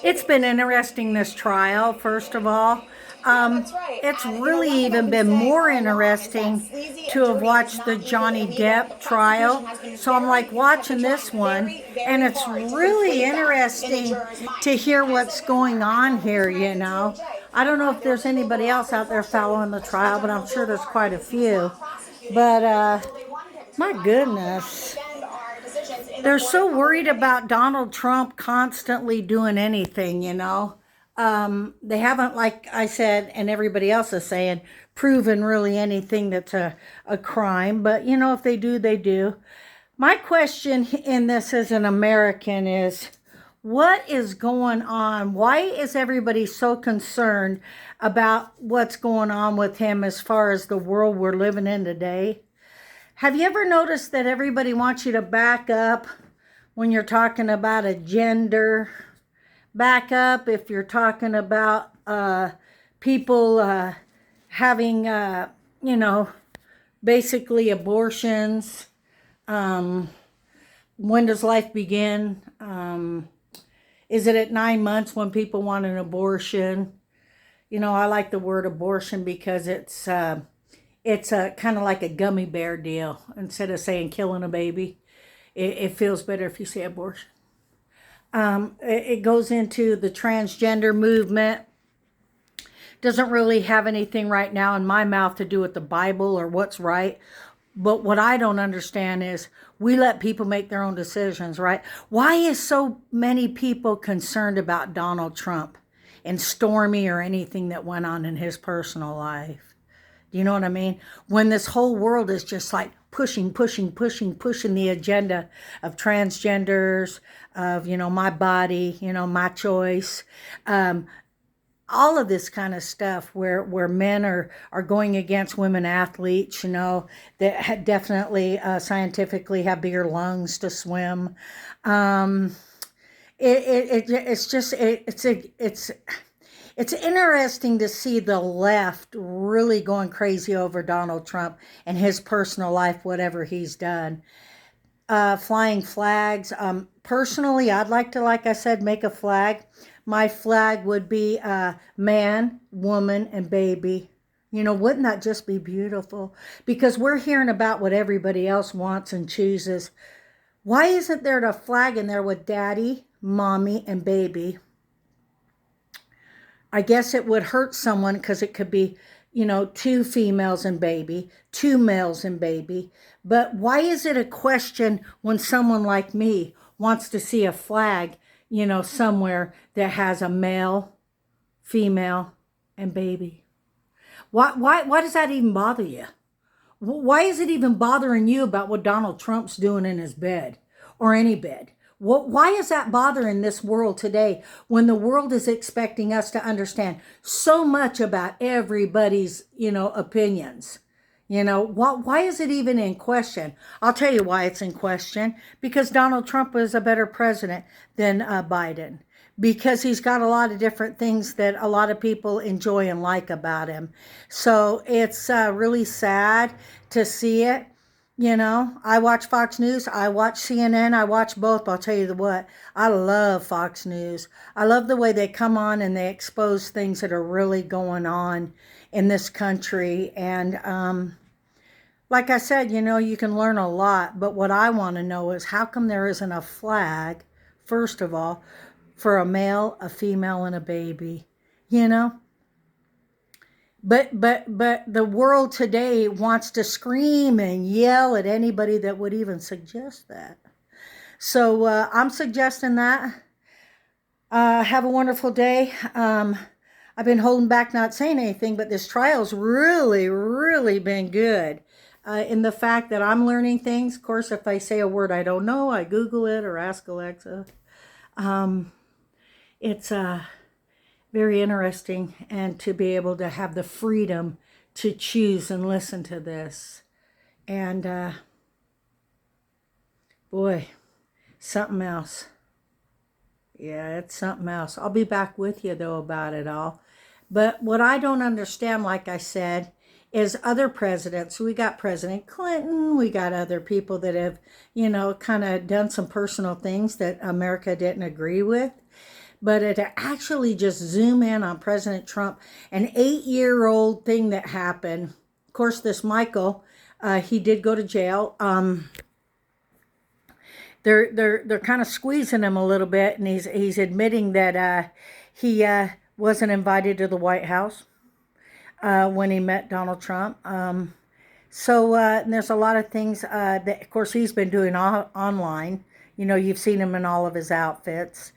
It's been interesting, this trial, first of all. It's really even been more interesting to have watched the Johnny Depp trial. So I'm like watching this one, and it's really interesting to hear what's going on here, you know. I don't know if there's anybody else out there following the trial, but I'm sure there's quite a few. But my goodness. They're so worried about Donald Trump constantly doing anything, you know. They haven't, like I said, and everybody else is saying, proven really anything that's a crime. But, you know, if they do, they do. My question in this as an American is, what is going on? Why is everybody so concerned about what's going on with him as far as the world we're living in today? Have you ever noticed that everybody wants you to back up when you're talking about a gender? Back up if you're talking about people having, you know, basically abortions. When does life begin? Is it at 9 months when people want an abortion? You know, I like the word abortion because it's kind of like a gummy bear deal. Instead of saying killing a baby, it feels better if you say abortion. It goes into the transgender movement. Doesn't really have anything right now in my mouth to do with the Bible or what's right. But what I don't understand is we let people make their own decisions, right? Why is so many people concerned about Donald Trump and Stormy or anything that went on in his personal life? Do you know what I mean? When this whole world is just like pushing the agenda of transgenders, of, you know, my body, you know, my choice, all of this kind of stuff where men are going against women athletes, you know, that definitely scientifically have bigger lungs to swim. It's just, it's interesting to see the left really going crazy over Donald Trump and his personal life, whatever he's done. Flying flags. Personally, I'd like to, like I said, make a flag. My flag would be man, woman, and baby. You know, wouldn't that just be beautiful? Because we're hearing about what everybody else wants and chooses. Why isn't there a flag in there with daddy, mommy, and baby? I guess it would hurt someone because it could be, you know, two females and baby, two males and baby. But why is it a question when someone like me wants to see a flag, you know, somewhere that has a male, female, and baby? Why does that even bother you? Why is it even bothering you about what Donald Trump's doing in his bed or any bed? Why is that bothering this world today when the world is expecting us to understand so much about everybody's, you know, opinions? You know, why is it even in question? I'll tell you why it's in question. Because Donald Trump is a better president than Biden. Because he's got a lot of different things that a lot of people enjoy and like about him. So it's really sad to see it. You know, I watch Fox News, I watch CNN, I watch both. I'll tell you what, I love Fox News. I love the way they come on and they expose things that are really going on in this country. And like I said, you know, you can learn a lot. But what I want to know is how come there isn't a flag, first of all, for a male, a female, and a baby, you know? But the world today wants to scream and yell at anybody that would even suggest that. So I'm suggesting that. Have a wonderful day. I've been holding back not saying anything, but this trial's really been good. In the fact that I'm learning things. Of course, if I say a word I don't know, I Google it or ask Alexa. It's very interesting, and to be able to have the freedom to choose and listen to this. And boy, something else. Yeah, it's something else. I'll be back with you though about it all. But what I don't understand, like I said, is other presidents. We got President Clinton, we got other people that have, you know, kind of done some personal things that America didn't agree with. but to actually just zoom in on President Trump, an 8-year-old thing that happened. Of course, this Michael, he did go to jail. They're kind of squeezing him a little bit, and he's admitting that he wasn't invited to the White House when he met Donald Trump. And there's a lot of things that, of course, he's been doing online. You know, you've seen him in all of his outfits.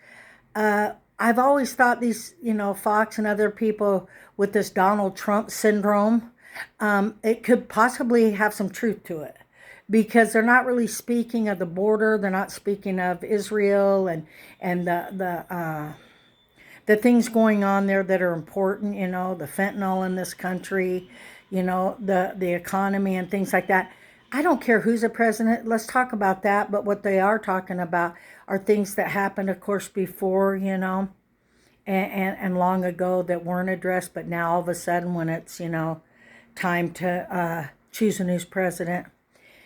I've always thought these, Fox and other people with this Donald Trump syndrome, it could possibly have some truth to it, because they're not really speaking of the border. They're not speaking of Israel and the things going on there that are important, the fentanyl in this country, the economy and things like that. I don't care who's the president. Let's talk about that. But what they are talking about are things that happened, of course, before, and long ago that weren't addressed. But now all of a sudden when it's, time to choose a new president.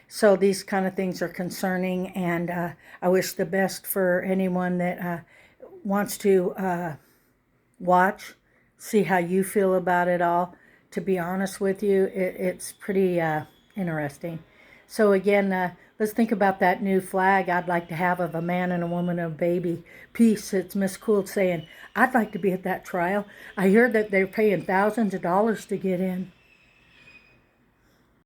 So these kind of things are concerning. And I wish the best for anyone that wants to watch, see how you feel about it all. To be honest with you, it's pretty interesting. So again, let's think about that new flag I'd like to have of a man and a woman and a baby. Peace. It's Miss Cool saying, I'd like to be at that trial. I hear that they're paying thousands of dollars to get in.